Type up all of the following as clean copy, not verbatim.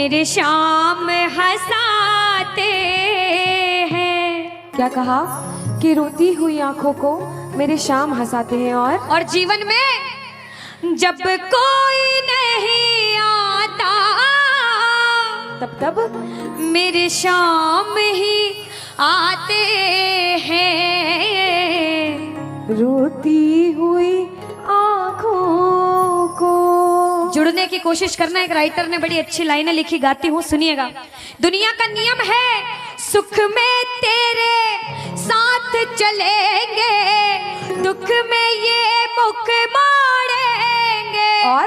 मेरे शाम हंसाते हैं। क्या कहा कि रोती हुई आंखों को मेरे शाम हंसाते हैं। और जीवन में जब कोई नहीं आता तब मेरे शाम ही आते हैं। रोती हुई आंखों को जुड़ने की कोशिश करना। एक राइटर ने बड़ी अच्छी लाइनें लिखी, गाती हूँ, सुनिएगा। दुनिया का नियम है सुख में तेरे साथ चलेंगे, दुख में ये मुख मोड़ेंगे। और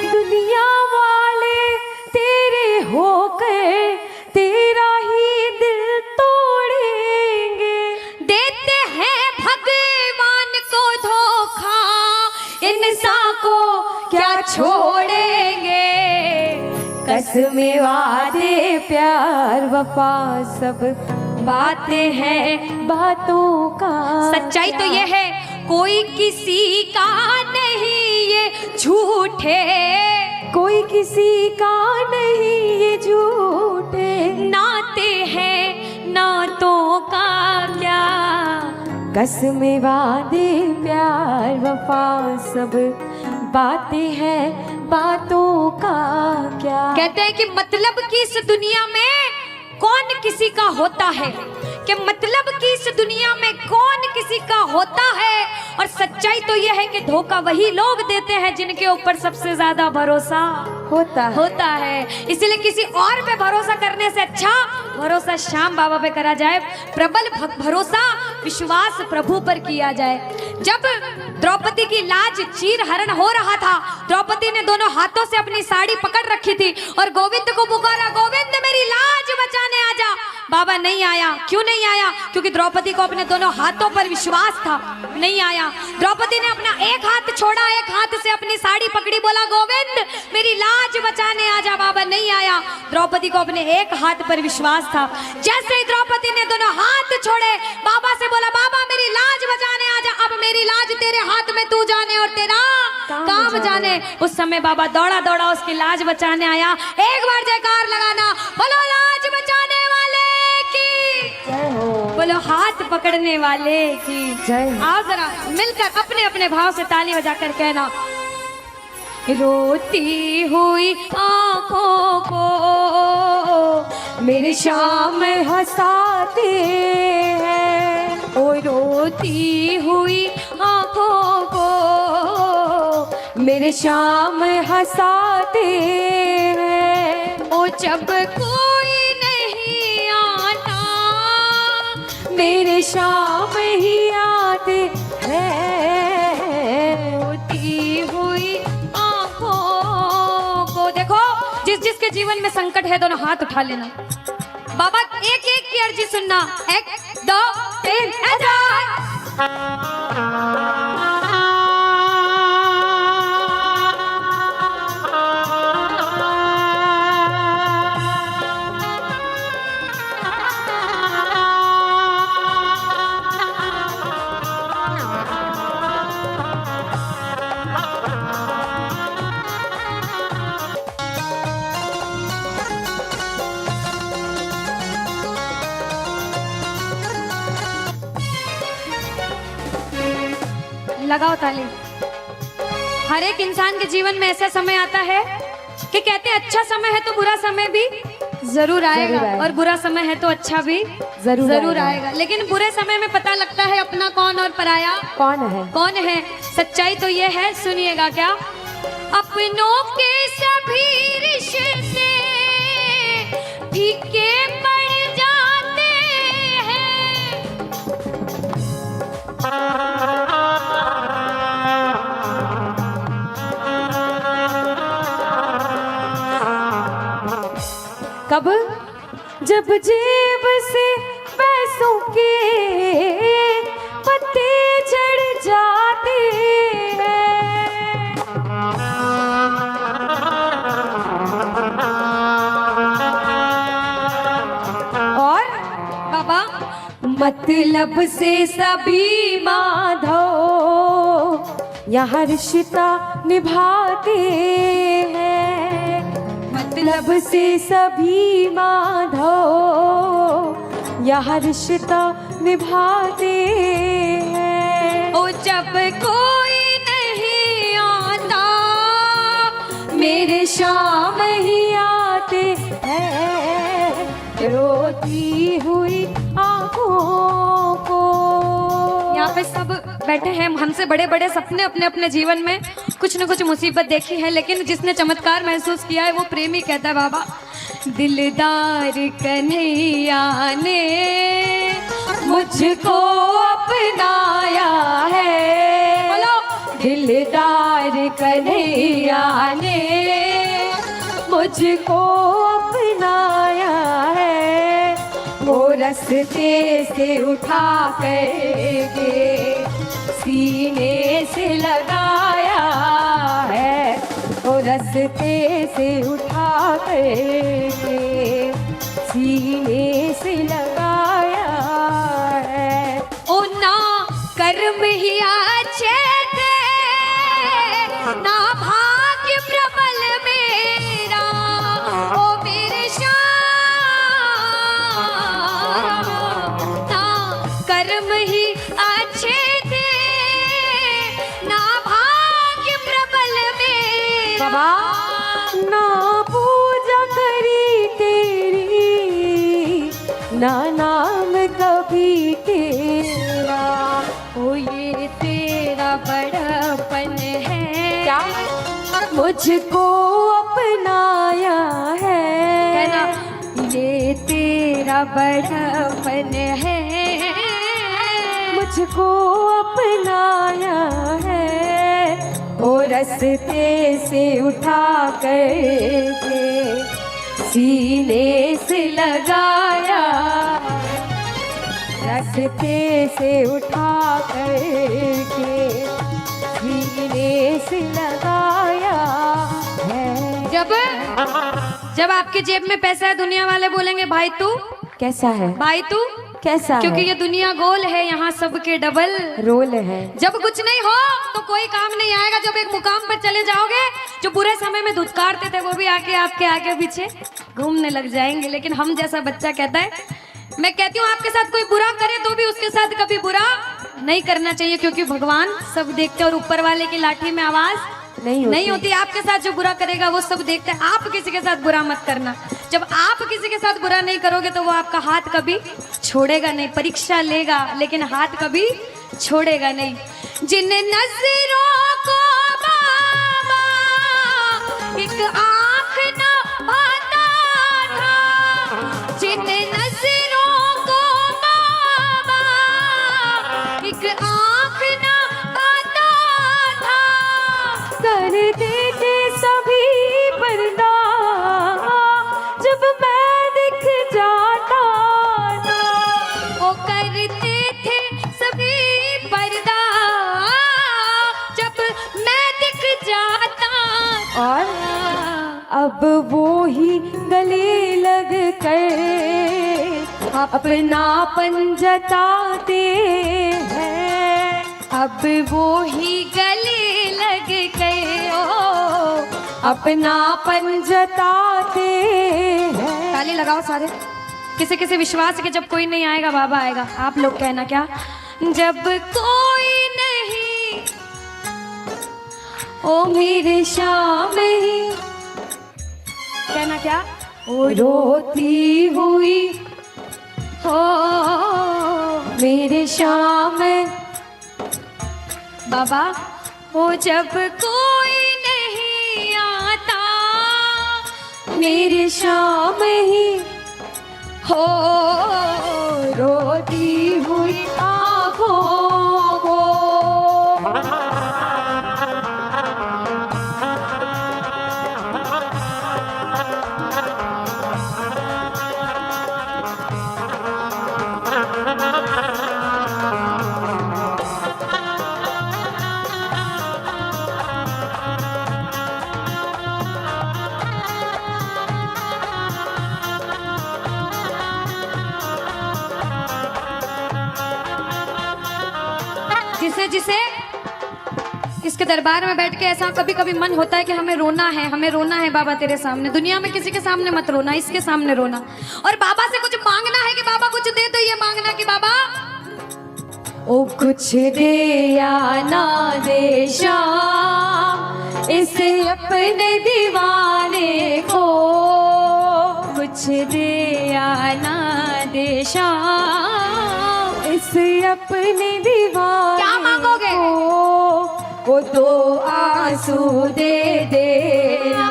दुनिया वाले तेरे होकर तेरा ही दिल तोड़ेंगे। देते हैं भगवान को धोखा, इंसान को क्या छोड़ेंगे। कसमें वादे प्यार वफा सब बातें हैं बातों का। सच्चाई तो ये है कोई किसी का नहीं ये झूठे, कोई किसी का नहीं ये झूठे। नाते हैं नातों का क्या। कसमें वादे प्यार वफा सब बातें हैं बातों का क्या। कहते हैं कि मतलब की इस दुनिया में कौन किसी का होता है, कि मतलब की इस दुनिया में कौन किसी का होता है। और सच्चाई तो यह है कि धोखा वही लोग देते हैं जिनके ऊपर सबसे ज्यादा भरोसा होता है। इसलिए किसी और पे भरोसा करने से अच्छा भरोसा श्याम बाबा पे करा जाए। प्रबल भरोसा विश्वास प्रभु पर किया जाए। जब द्रौपदी की लाज चीर हरण हो रहा था, द्रौपदी ने दोनों हाथों से अपनी साड़ी पकड़ रखी थी और गोविंद को पुकारा, गोविंद मेरी लाज बचाने आजा। बाबा नहीं आया। क्यों नहीं आया? क्योंकि द्रौपदी को अपने दोनों हाथों पर विश्वास था। नहीं आया। द्रौपदी ने अपना एक हाथ छोड़ा, एक हाथ से अपनी साड़ी पकड़ी, बोला गोविंद मेरी लाज बचाने आजा। बाबा नहीं आया। द्रौपदी को अपने एक हाथ पर विश्वास था। जैसे ही द्रौपदी ने दोनों हाथ छोड़े, बाबा से बोला बाबा मेरी लाज बचाने आजा। अब मेरी लाज तेरे हाथ में, तू जाने और तेरा काम जाने। उस समय बाबा दौड़ा दौड़ा उसकी लाज बचाने आया। एक बार जयकार लगाना, बोलो लाज बचाने वाले की जय हो, बोलो हाथ पकड़ने वाले की जय। आओ जरा मिलकर अपने अपने भाव से ताली बजाकर कहना, रोती हुई आंखों को मेरे शाम हंसाते हैं। ओ रोती हुई आंखों को मेरे शाम हंसाते हैं। ओ जब कोई नहीं आता मेरे शाम ही आते हैं। रोती हुई आंखों को। देखो जिस जिसके जीवन में संकट है दोनों हाथ उठा लेना। बाबा एक एक की अर्जी सुनना। 1 2 3 लगाओ ताली। हर एक इंसान के जीवन में ऐसा समय आता है कि कहते हैं अच्छा समय है तो बुरा समय भी जरूर आएगा, और बुरा समय है तो अच्छा भी जरूर आएगा। लेकिन बुरे समय में पता लगता है अपना कौन और पराया कौन है। सच्चाई तो ये है, सुनिएगा क्या। अपनों के सभी रिश्ते फीके पड़ जाते हैं। कब? जब जेब से पैसों के पत्ते झड़ जाते हैं। और बाबा मतलब से सभी माधो यहाँ रिश्ता निभाते हैं। मतलब से सभी माधव यह रिश्ता निभाते हैं। ओ जब कोई नहीं आता मेरे शाम ही आते हैं, रोती हुई आँखों को। यहाँ पे सब बैठे हैं, हमसे बड़े बड़े सपने अपने अपने जीवन में कुछ न कुछ मुसीबत देखी है, लेकिन जिसने चमत्कार महसूस किया है वो प्रेमी कहता है बाबा। दिलदार कन्हैया ने मुझको अपनाया है, बोलो। दिलदार कन्हैया ने मुझको अपनाया है, वो रस्ते से उठा करके सीने से लगाया है, वो रस्ते से उठा करके सीने से लगाया है। ओ ना कर्म ही अच्छे थे, ना भाग्य प्रबल मेरा, ओ मेरे श्याम, ना कर्म ही अच्छे थे, ना भाग्य प्रबल मेरा। बाबा ना पूजा करी तेरी, ना नाम कभी तेरा, ओ ये तेरा बड़पन है, क्या मुझको अपनाया है, कहना ये तेरा बड़पन है, मुझको अपनाया है, वो रस्ते से उठा करके सीने से लगाया, रस्ते से उठा करके सीने से लगाया है। जब आपके जेब में पैसा है दुनिया वाले बोलेंगे भाई तू कैसा है, भाई तू कैसा क्योंकि है? ये दुनिया गोल है, यहाँ सबके डबल रोल है। जब कुछ नहीं हो तो कोई काम नहीं आएगा, जब एक मुकाम पर चले जाओगे जो बुरे समय में धुतकारते थे वो भी आके आपके आगे पीछे घूमने लग जाएंगे। लेकिन हम जैसा बच्चा कहता है, मैं कहती हूँ आपके साथ कोई बुरा करे तो भी उसके साथ कभी बुरा नहीं करना चाहिए, क्योंकि भगवान सब देखते हैं और ऊपर वाले की लाठी में आवाज नहीं होती। आपके साथ जो बुरा करेगा वो सब देखते हैं। आप किसी के साथ बुरा मत करना। जब आप किसी के साथ बुरा नहीं करोगे तो वो आपका हाथ कभी छोड़ेगा नहीं, परीक्षा लेगा लेकिन हाथ कभी छोड़ेगा नहीं। जिन नजरों को बाबा एक आंख न भाता था, जिन नजरों को बाबा एक आंख न भाता था, कर देते सभी पर्दा जब मैं दिख जाता था, वो करते थे सभी पर्दा जब मैं दिख जाता और था। अब वो ही गले लग कर अपनापन जताते हैं, अब वो ही गले लग गए ओ अपनापन जताते हैं। ताली लगाओ सारे। किसी किसी विश्वास के जब कोई नहीं आएगा बाबा आएगा। आप लोग कहना क्या? जब कोई नहीं ओ मेरे शाम ही, कहना क्या? ओ रोती हुई हो मेरे शाम, बाबा वो जब कोई नहीं आता मेरे शाम ही हो रोती हुई आँखों को। जिसे जिसे इसके दरबार में बैठ के ऐसा कभी कभी मन होता है कि हमें रोना है, हमें रोना है बाबा तेरे सामने। दुनिया में किसी के सामने मत रोना, इसके सामने रोना। और बाबा से कुछ मांगना है कि बाबा कुछ दे, तो ये मांगना कि बाबा ओ कुछ दे या ना दे श्याम इस अपने दीवाने को, कुछ दे या ना दे श्याम इस अपने दीवाने क्या मांगोगे? वो दो आंसू दे देना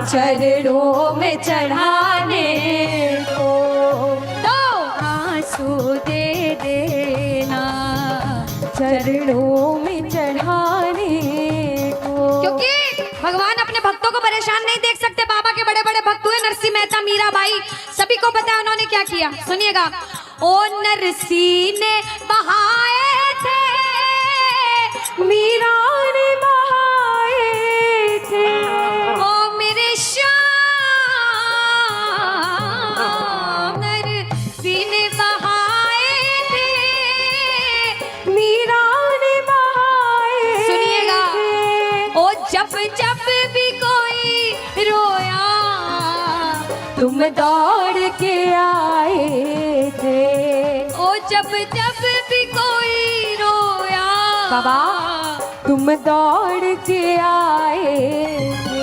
चरणों में चढ़ाने को, दो आंसू दे देना चरणों में चढ़ाने को। क्योंकि भगवान अपने भक्तों को परेशान नहीं देख सकते। बाबा के बड़े बड़े भक्त हुए, नरसिंह मेहता, मीराबाई, सभी को पता है उन्होंने क्या किया। सुनिएगा। ओ नरसिंह ने बहाए थे, मीरा ने बहाए थे, ओ मेरे श्याम, नरसिंह ने बहाए थे, मीरा ने बहाए। सुनिएगा। ओ जब जब भी कोई रोया तुम दौड़ के आए थे, ओ जब जब भी कोई रोया बाबा तुम दौड़ के आए थे।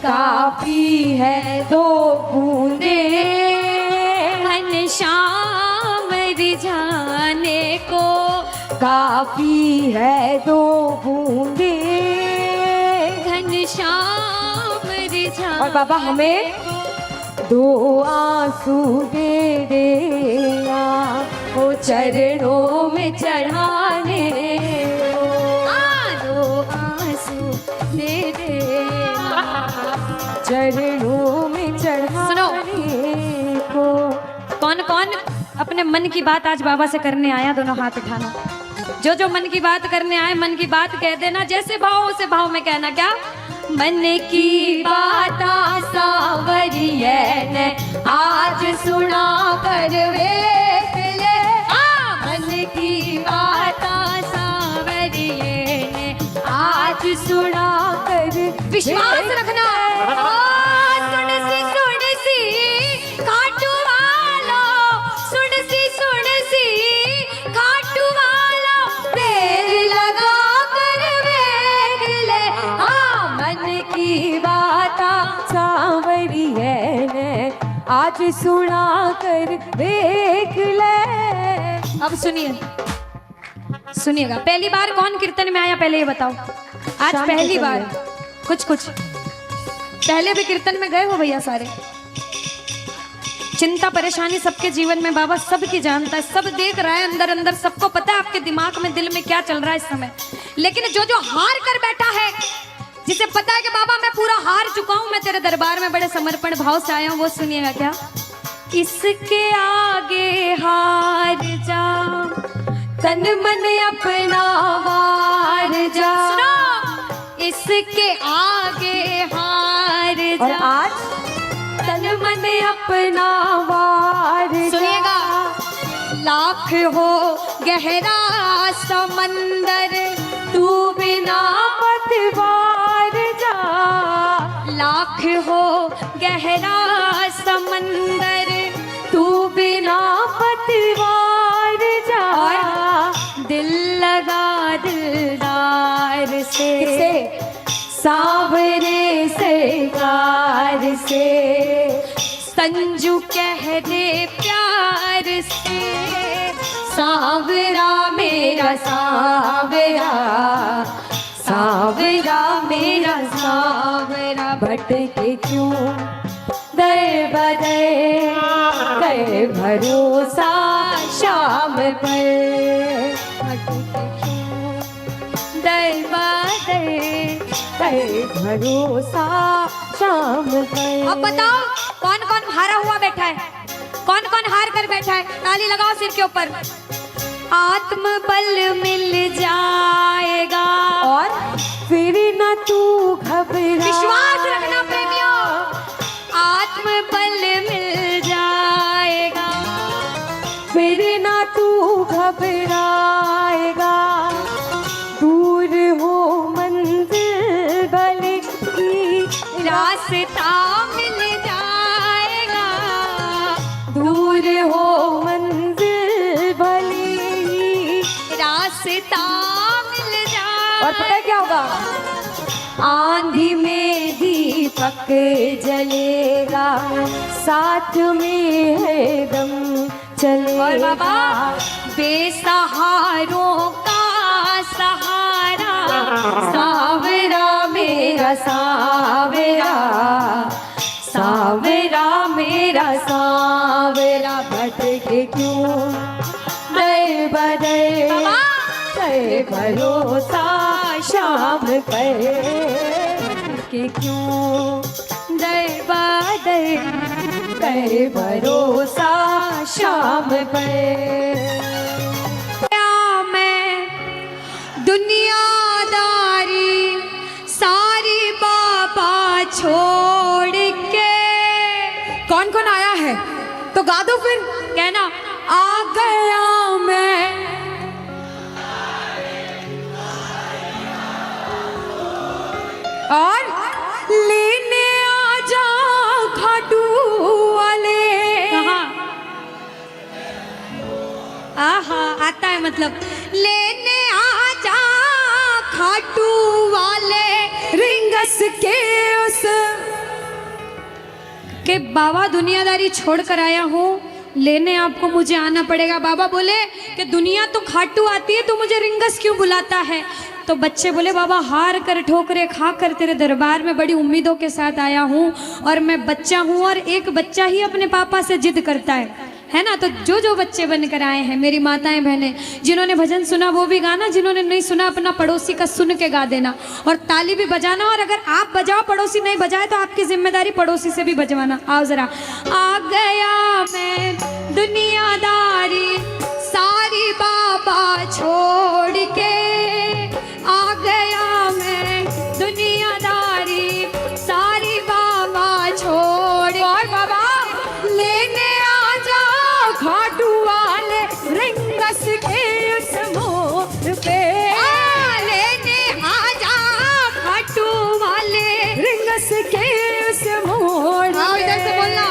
काफी है दो बूंदे घनश्याम रिझाने को, काफी है दो बूंदे। घनश्याम रिझाने और बाबा हमें दो आंसू दे देना वो चरणों में चढ़ाने को, दो आंसू दे देना चरणों में चढ़ाने को। कौन कौन अपने मन की बात आज बाबा से करने आया? दोनों हाथ उठाना। जो जो मन की बात करने आए, मन की बात कह देना। जैसे भाव उसे भाव में कहना। क्या? मन की बात सावरिये ने आज सुना कर वेख ले, मन की बात सावरिये ने आज सुना कर। विश्वास रखना। सुन सी खाटू वालो, सुन सी खाटू वालो, देर लगा कर वेख ले, मन की बात सांवरिये ने आज सुना कर देख ले। अब सुनिएगा। पहली बार कौन कीर्तन में आया पहले ये बताओ। आज शाम पहली कीर्तन बार। में। कुछ पहले भी कीर्तन में गए हो भैया सारे? चिंता परेशानी सबके जीवन में बाबा सबकी जानता है, सब देख रहा है अंदर अंदर, सबको पता है आपके दिमाग में दिल में क्या चल रहा है इस समय। लेकिन जो जो हार कर बैठा है, जिसे पता है कि बाबा मैं पूरा हार चुका हूं, मैं तेरे दरबार में बड़े समर्पण भाव से आया हूं, वो सुनिएगा। क्या? इसके आगे हार जा, तन मन अपना वार जा। इसके आगे हार जा। और आज तन मन अपना वार जा। सुनिएगा। लाख हो गहरा समंदर, तू बिना पतवार जा। लाख हो गहरा समंदर, तू बिना पतवार जा। दिल लगा दिलदार से, सांवरे सरकार से। संजू कह दे प्यार से, सांवरा मेरा सांवरा, सांवरा मेरा सांवरा। भटके क्यों दर बदर, कर भरोसा शाम पर। भटके क्यों दर बदर, कर भरोसा शाम पर। अब बताओ कौन कौन हारा हुआ बैठा है? कौन कौन हार कर बैठा है? ताली लगाओ सिर के ऊपर। आत्मबल मिल जाएगा और फिर न तू घबरा। विश्वास रखना प्रेमियों, आत्मबल मिल जाएगा, फिर न तू घबराएगा। दूर हो रास्ता मिल जाएगा, दूर हो मंजिल भले ही, रास्ता मिल जाएगा। और पता है क्या होगा? आंधी में दीपक जलेगा, साथ में है दम चलेगा। और बाबा बेसहारों का सहारा, सावरा मेरा सावरा, सावरा मेरा सावरा, भटके क्यों दर बदर, बाबा कर भरोसा शाम के क्यों दर बदर, कर भरोसा शाम पर। मैं दुनियादारी सारी बाबा छोड़ के। कौन कौन आया है तो गा दो फिर। कहना आ गया मैं, और लेने आ जा खाटू वाले। कहाँ? आहा, आता है मतलब लेने आ जा खाटू वाले, रिंगस के उस के बाबा दुनियादारी छोड़ कर आया हूँ, लेने आपको मुझे आना पड़ेगा। बाबा बोले कि दुनिया तो खाटू आती है, तो मुझे रिंगस क्यों बुलाता है? तो बच्चे बोले बाबा हार कर ठोकरे खा कर तेरे दरबार में बड़ी उम्मीदों के साथ आया हूँ, और मैं बच्चा हूँ, और एक बच्चा ही अपने पापा से जिद करता है ना। तो जो जो बच्चे बनकर आए हैं, मेरी माताएं बहनें, जिन्होंने भजन सुना वो भी गाना, जिन्होंने नहीं सुना अपना पड़ोसी का सुन के गा देना, और ताली भी बजाना। और अगर आप बजाओ पड़ोसी नहीं बजाए तो आपकी जिम्मेदारी पड़ोसी से भी बजवाना। आओ जरा। आ गया मैं दुनियादारी सारी बाबा छोड़ के, आ गया मैं दुनियादारी सारी बाबा छोड़। और बाबा लेने आ जा खाटू वाले, रिंगस के उस मोड़ पे। लेने आ जा खाटू वाले, रिंगस के उस मोड़ पे। इधर से बोलना।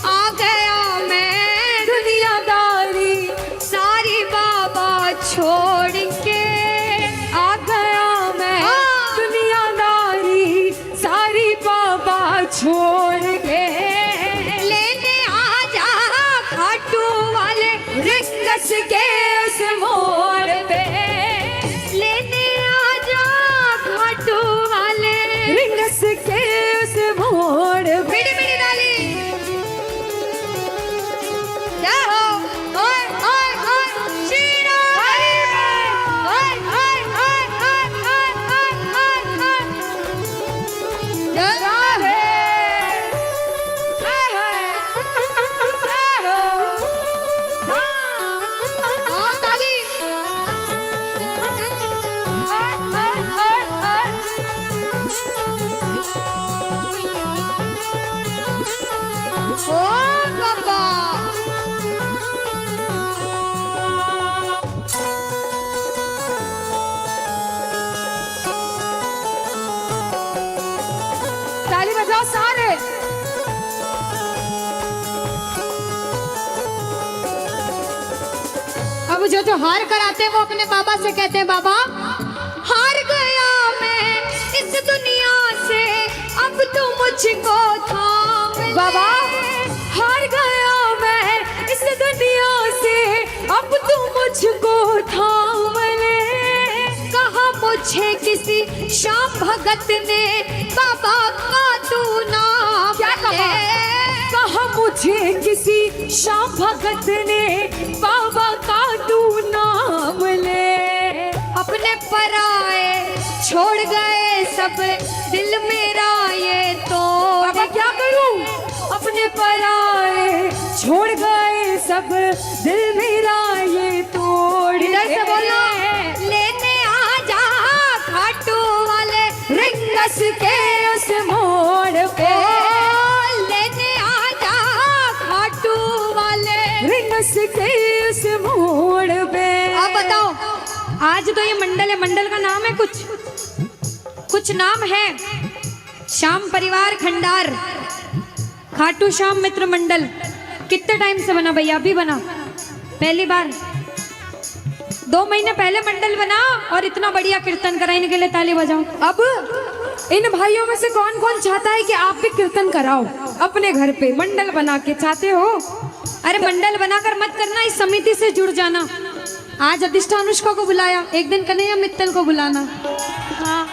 आ गया मैं दुनियादारी सारी बाबा छोड़ के, आ गया मैं दुनियादारी सारी बाबा छोड़ के। लेने आ जा खाटू वाले, रिंगस के उस मोड़ पे। लेने आ जा खाटू वाले। रिंगस के उस मोड़ पे। मेरी मेरी डाली जय हो। ओए ओए ओए शीरा हरी में। ओए ओए ओए ओए ओए ओए ओए जय राधे। आओ ताली। ओ बाबा ताली बजाओ सारे। अब जो हार कर आते हैं वो अपने बाबा से कहते हैं बाबा हार गया मैं इस दुनिया से, अब तो मुझको थाम ले। बाबा हार गया मैं इस दुनिया से, अब तू मुझको थाम ले। कहा मुझे किसी श्याम भगत ने बाबा का तू नाम क्या कहा? कहा मुझे किसी श्याम भगत ने बाबा का तू नाम ले। अपने पराए छोड़ गए सब, दिल मेरा ये तो बाबा क्या करूं? अपने पराए छोड़ गए सब, दिल मेरा ये तोड़। इधर से बोलो। लेने आ जा खाटू वाले, रिंगस के उस मोड़ पे। लेने आ जा खाटू वाले। रिंगस के उस मोड़ पे। आप बताओ, आज तो ये मंडल है, मंडल का नाम है कुछ नाम है। श्याम परिवार खंडार खाटू श्याम मित्र मंडल कितने टाइम से बना भैया? अभी बना पहली बार? 2 महीने पहले मंडल बना और इतना बढ़िया कीर्तन करा। इनके लिए ताली बजाओ। अब इन भाइयों में से कौन कौन चाहता है कि आप भी कीर्तन कराओ अपने घर पे मंडल बना के? चाहते हो? अरे मंडल बनाकर मत करना, इस समिति से जुड़ जाना। आज अधिष्ठा अनुष्का को बुलाया, एक दिन कन्हैया मित्तल को बुलाना। हाँ,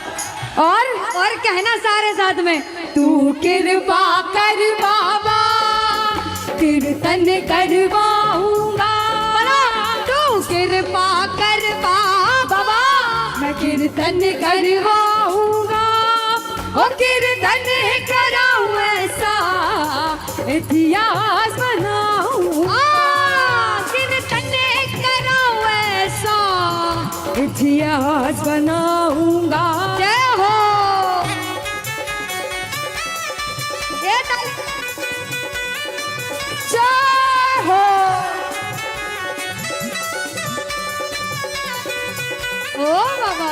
और कहना सारे साथ में, तू कृपा कर बाबा कीर्तन करवाऊंगा। तू कृपा कर बाबा मैं कीर्तन करवाऊंगा। और कीर्तन कराऊं ऐसा इतिहास बनाऊंगा। कीर्तन कराऊं ऐसा इतिहास बनाऊंगा। जय हो। जय हो। ओ बाबा,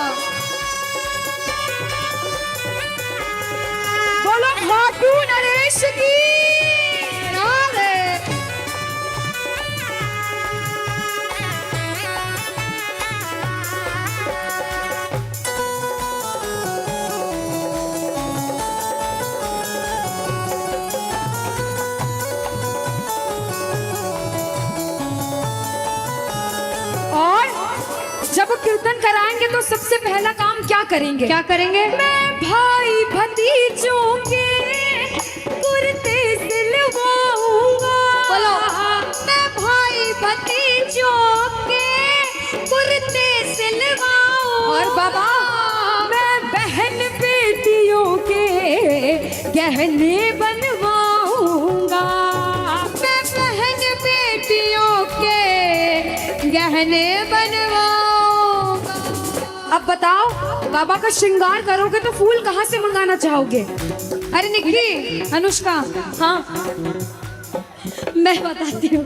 बोलो खाटू नरेश की। जब कीर्तन कराएंगे तो सबसे पहला काम क्या करेंगे? क्या करेंगे? मैं भाई भतीजों के कुर्ते सिलवाऊंगा। बोलो, मैं भाई भतीजों के कुर्ते सिलवाऊंगा। और बाबा, मैं बहन बेटियों के गहने बनवाऊंगा। मैं बहन बेटियों के गहने बनवाऊंगा। अब बताओ, बाबा का श्रृंगार करोगे तो फूल कहाँ से मंगाना चाहोगे? अरे निखिली, अनुष्का, हाँ मैं बताती हूँ।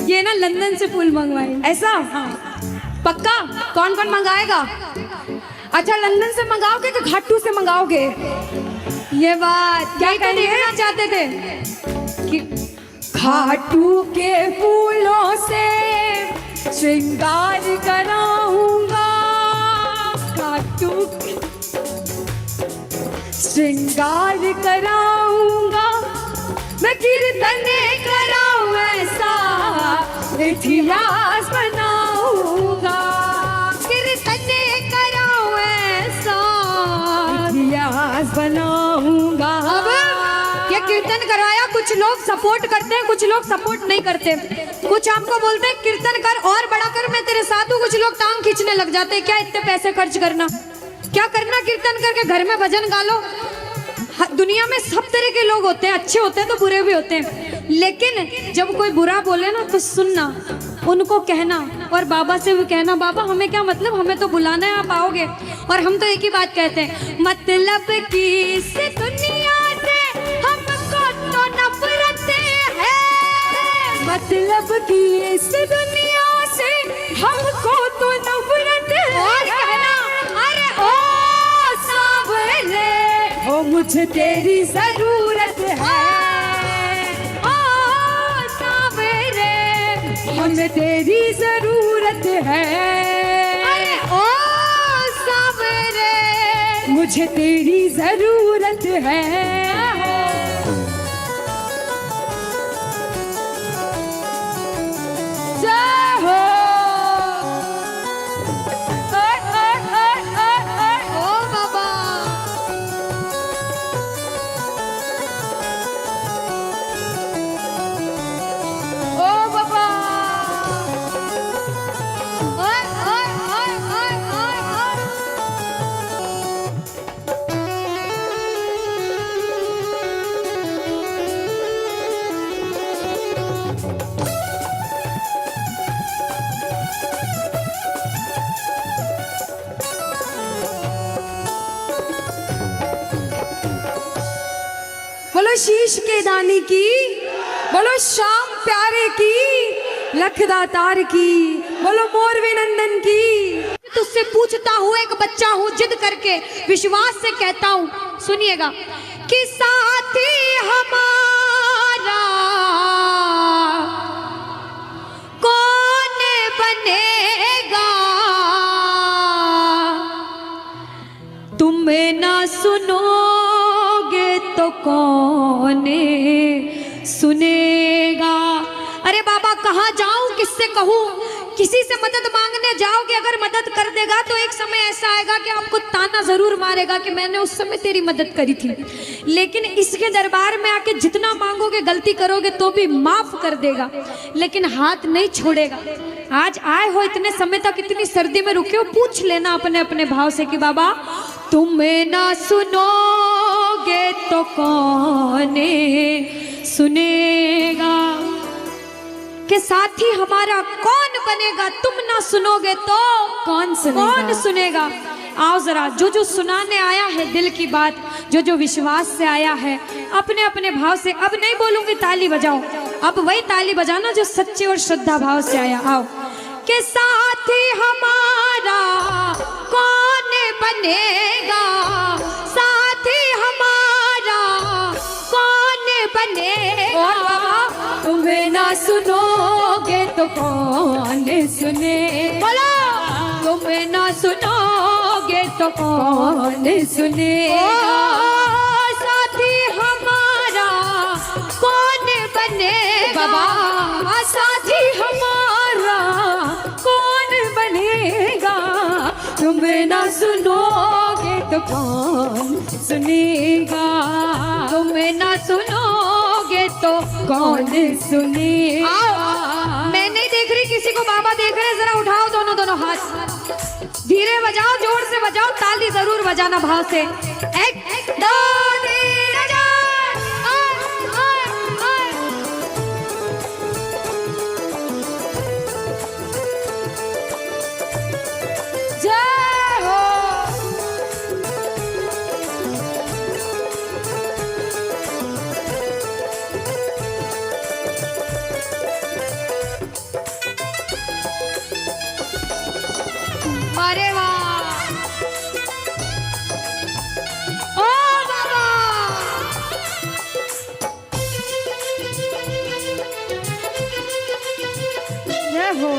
ये ना लंदन से फूल मंगवाए। ऐसा? हाँ पक्का? कौन कौन मंगाएगा? अच्छा, लंदन से मंगाओगे कि घाटू से मंगाओगे? ये बात क्या कहना चाहते थे कि घाटू के फूलों से श्रृंगार कराऊंगा। घाटू श्रृंगार कराऊंगा। मैं कीर्तन कराऊं ऐसा इतिहास बनाऊंगा। कीर्तन कराऊं ऐसा इतिहास बनाऊंगा। अब ये कीर्तन करवाया, कुछ लोग सपोर्ट करते हैं, कुछ लोग सपोर्ट नहीं करते। कुछ आपको बोलते हैं कीर्तन कर और बड़ा कर, मैं तेरे साथ हूँ। कुछ लोग टांग खींचने लग जाते हैं, क्या इतने पैसे खर्च करना, क्या करना कीर्तन करके घर में भजन गा लो। दुनिया में सब तरह के लोग होते हैं, अच्छे होते हैं तो बुरे भी होते हैं। लेकिन जब कोई बुरा बोले ना तो सुनना, उनको कहना और बाबा से भी कहना, बाबा हमें क्या मतलब, हमें तो बुलाना है, आप आओगे। और हम तो एक ही बात कहते हैं, मतलब की इस दुनिया से हमको तो नफरत है। मतलब की इस दुनिया से हमको तो नफरत है। और कहना, अरे ओ सावरे, ओ मुझे तेरी जरूरत है। ओ सावरे, हमें तेरी जरूरत है। अरे ओ सावरे, मुझे तेरी जरूरत है। जय हो। ओ बाबा, ओ बाबा, ओए ओए ओए ओए ओए ओए। बोलो शीश के दानी की, बोलो श्याम प्यारे की, लखदातार की, बोलो मोरवे नंदन की। तुझसे पूछता हूँ, एक बच्चा हूँ, जिद कर करके विश्वास से कहता हूं, सुनिएगा कि साथी हमारा कौन बनेगा, तुम ना सुनोगे तो कौन सुनेगा। अरे बाबा कहाँ जाऊं, किससे कहूं, किसी से मदद मांगने जाओगे, अगर मदद कर देगा तो एक समय ऐसा आएगा कि आपको ताना जरूर मारेगा कि मैंने उस समय तेरी मदद करी थी। लेकिन इसके दरबार में आके जितना मांगोगे, गलती करोगे तो भी माफ कर देगा, लेकिन हाथ नहीं छोड़ेगा। आज आए हो इतने समय तक, इतनी सर्दी में रुके हो, पूछ लेना अपने अपने भाव से कि बाबा तुम ना सुनोगे तो कौन सुनेगा, के साथी हमारा कौन बनेगा, तुम ना सुनोगे तो कौन सुनेगा? कौन सुनेगा। आओ जरा, जो जो सुनाने आया है दिल की बात, जो जो विश्वास से आया है, अपने अपने भाव से, अब नहीं बोलूंगी ताली बजाओ, अब वही ताली बजाना जो सच्चे और श्रद्धा भाव से आया। आओ के साथी हमारा कौन बनेगा, साथी हमारा कौन बनेगा, और बाबा तुम्हें ना सुनोगे तो कौन सुने, बोलो तुम्हें ना सुनोगे तो कौन सुने, साथी हमारा कौन बनेगा, बाबा साथी हमारा कौन बनेगा, तुम्हें ना सुनोगे तो कौन सुनेगा, तुम्हें ना सुनोगे तो कौन सुनेगा। मैं नहीं देख रही किसी को, बाबा देख रहे, जरा उठाओ दोनों दोनों हाथ, धीरे बजाओ, जोर से बजाओ, ताली जरूर बजाना भाव से। एक दो तीन चार, जय हो। अरे वाह, ओ बाबा, जय हो।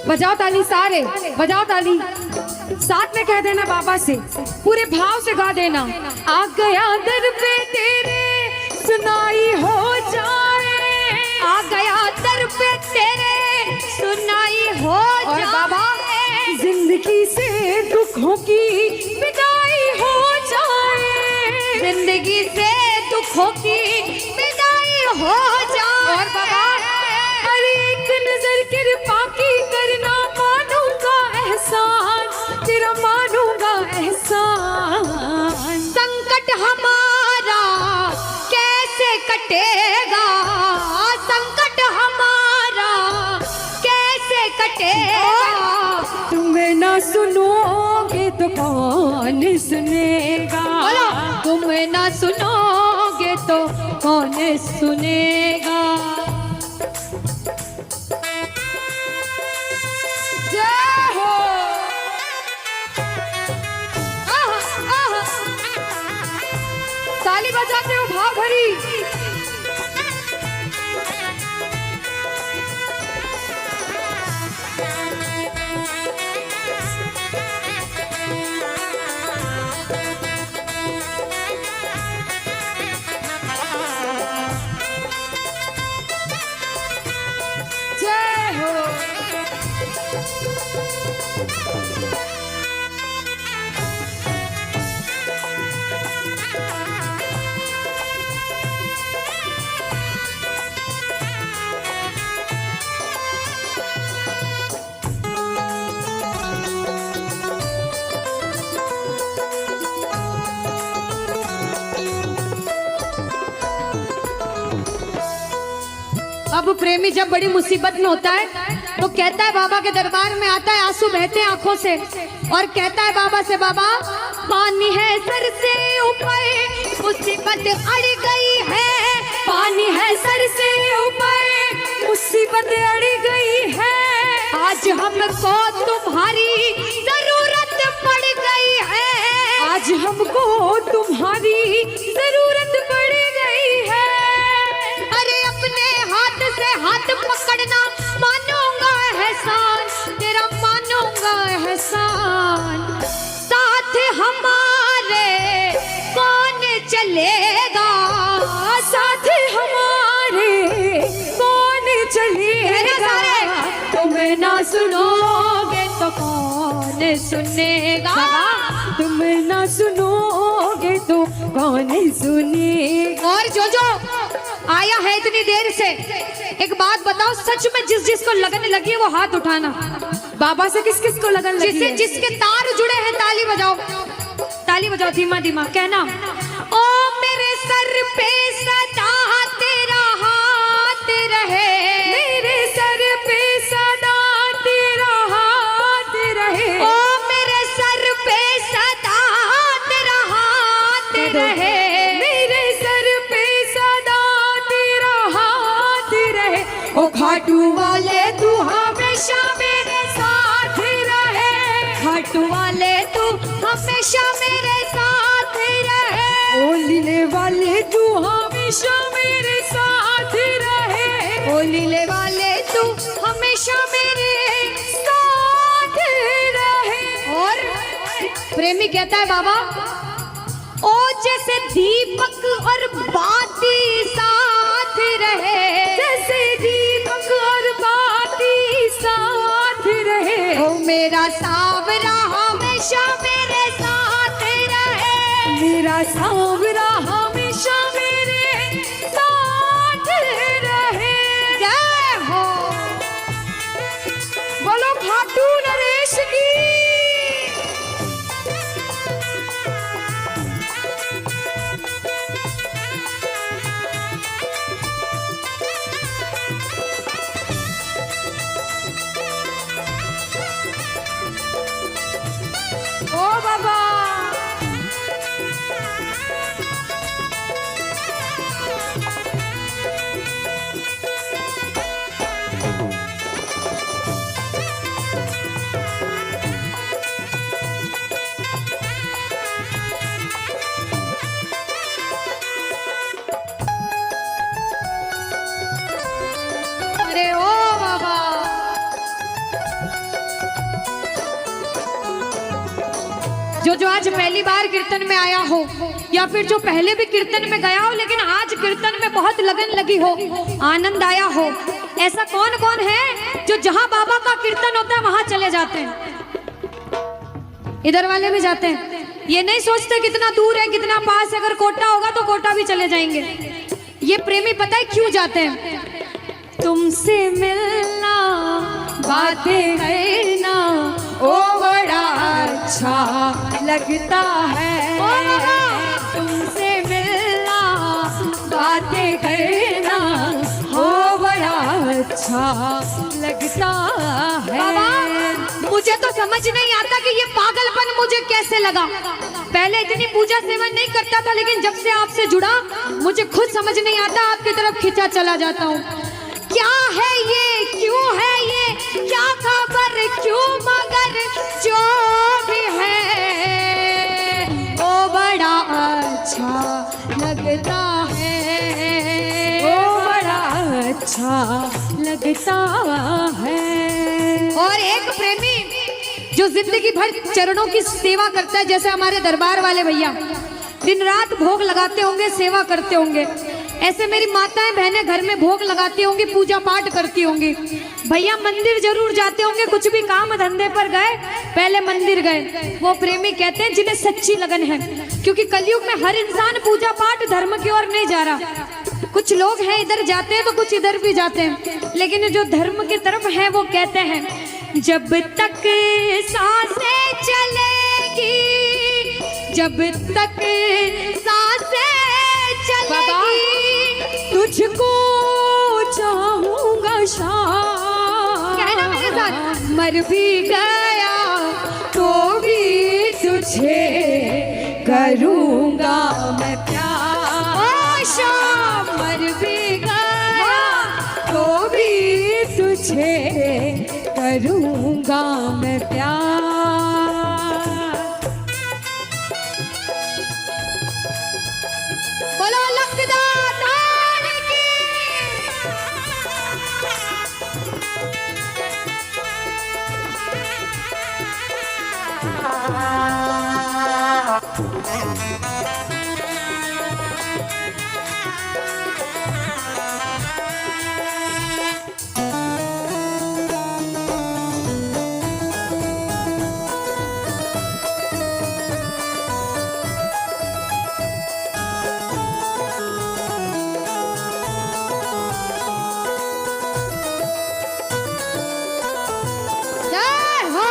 बजाओ ताली सारे, बजाओ ताली, साथ में कह देना बाबा से, पूरे भाव से गा देना। आ गया दर पे तेरे सुनाई हो जाए, आ गया दर पे तेरे सुनाई हो और जाए, बाबा जिंदगी से दुखों की विदाई हो जाए, जिंदगी से दुखों की विदाई हो जाए, और बाबा अरे एक नजर कृपा की करना, मानूंगा एहसान तेरा, मानूंगा एहसान। संकट हमारा कैसे कटेगा, संकट हमारा कैसे कटेगा, तुम्हें ना सुनोगे तो कौन सुनेगा, बोलो तुम्हें ना सुनोगे तो कौन सुनेगा। जय हो। ताली बजाते हो भाव भरी। जय हो। अब प्रेमी जब बड़ी मुसीबत में होता है तो कहता है, बाबा के दरबार में आता है, आंसू बहते हैं आंखों से, और कहता है बाबा से, बाबा पानी है सर से ऊपर, मुसीबत अड़ गई है, पानी है सर से ऊपर, मुसीबत अड़ गई आज हमको तुम्हारी जरूरत पड़ गई है, आज हमको तुम्हारी जरूरत पड़ गई है। अरे अपने हाथ से हाथ पकड़ना, मानूंगा एहसान तेरा, मानूंगा एहसान। साथ हमारे कौन चलेगा, साथ हमारे कौन चलेगा, तुम ना सुनोगे तो कौन सुनेगा, तुम ना सुनोगे तो कौन सुनेगा। और जो आया है इतनी देर से, एक बात बताओ, सच में जिस जिसको लगन लगी है वो हाथ उठाना। बाबा से किस किस को लगन लगी है? जिसके तार जुड़े हैं ताली बजाओ, ताली बजाओ धीमा धीमा, कहना ओ मेरे सर पे सदा तेरा हाथ रहे, मेरे सर पे सदा तेरा हाथ रहे, ओ मेरे सर पे सदा तेरा हाथ रहे, मेरे सर पे सदा तेरा हाथ रहे। ओ खाटू वाले तू हमेशा मेरे साथ रहे, खाटू वाले तू हमेशा मेरे साथ रहे, ओ लीले वाले तू हमेशा मेरे साथ रहे, ओ लीले वाले तू हमेशा मेरे साथ रहे। और प्रेमी कहता है बाबा, ओ जैसे दीपक और बाती साथ रहे, जैसे दीपक और बाती साथ रहे, ओ मेरा सावरा हमेशा मेरे साथ रहे, मेरा सावरा हमेशा मेरे साथ रहे। जय हो। बोलो खाटू नरेश की। ओ बाबा, अरे ओ बाबा, जो आज पहली बार कीर्तन में आया हो, या फिर जो पहले भी कीर्तन में गया हो लेकिन आज कीर्तन में बहुत लगन लगी हो, आनंद आया हो, ऐसा कौन कौन है जो जहां बाबा का कीर्तन होता है वहां चले जाते हैं? इधर वाले भी जाते हैं, ये नहीं सोचते कितना दूर है कितना पास है, अगर कोटा होगा तो कोटा भी चले जाएंगे। ये प्रेमी पता है क्यों जाते हैं? तुमसे मिलना, बातें करना, ओ बड़ा अच्छा लगता है, तुमसे मिलना, बातें करना, ओ बड़ा अच्छा लगता है। बाबा, मुझे तो समझ नहीं आता कि ये पागलपन मुझे कैसे लगा। पहले इतनी पूजा सेवन नहीं करता था, लेकिन जब से आपसे जुड़ा मुझे खुद समझ नहीं आता, आपकी तरफ खिंचा चला जाता हूँ। क्या है ये, क्यों है ये, क्या खबर, क्यों, मगर जो भी है वो बड़ा अच्छा लगता है, ओ बड़ा अच्छा लगता है। और एक प्रेमी जो जिंदगी भर चरणों की सेवा करता है, जैसे हमारे दरबार वाले भैया दिन रात भोग लगाते होंगे, सेवा करते होंगे, ऐसे मेरी माताएं बहनें घर में भोग लगाती होंगी, पूजा पाठ करती होंगी। भैया मंदिर जरूर जाते होंगे, कुछ भी काम धंधे पर गए पहले मंदिर गए। वो प्रेमी कहते हैं जिन्हें सच्ची लगन है, क्योंकि कलयुग में हर इंसान पूजा पाठ धर्म की ओर नहीं जा रहा। कुछ लोग हैं इधर जाते हैं तो कुछ इधर भी जाते हैं, लेकिन जो धर्म की तरफ है वो कहते हैं जब तक सांसें चलेगी, जब तक सांसें चलेगी, तुझको चाहूंगा शाम, कहना मेरे साथ, मर भी गया तो भी तुझे करूंगा मैं प्यार। ओ शाम, मर भी गया तो भी तुझे करूँगा मैं प्यार। बोलो लखदातार की। जय हो।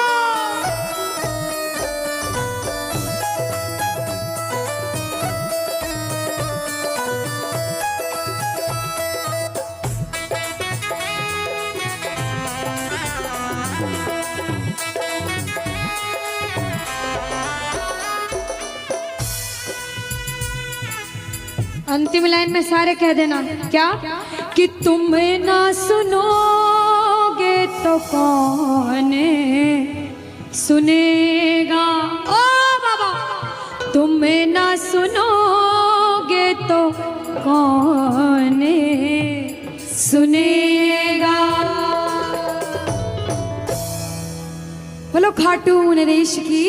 अंतिम लाइन में सारे कह देना क्या कि तुम ना सुनोगे तो कौन सुनेगा। ओ बाबा, तुम ना सुनोगे तो कौन सुनेगा। बोलो खाटू नरेश की।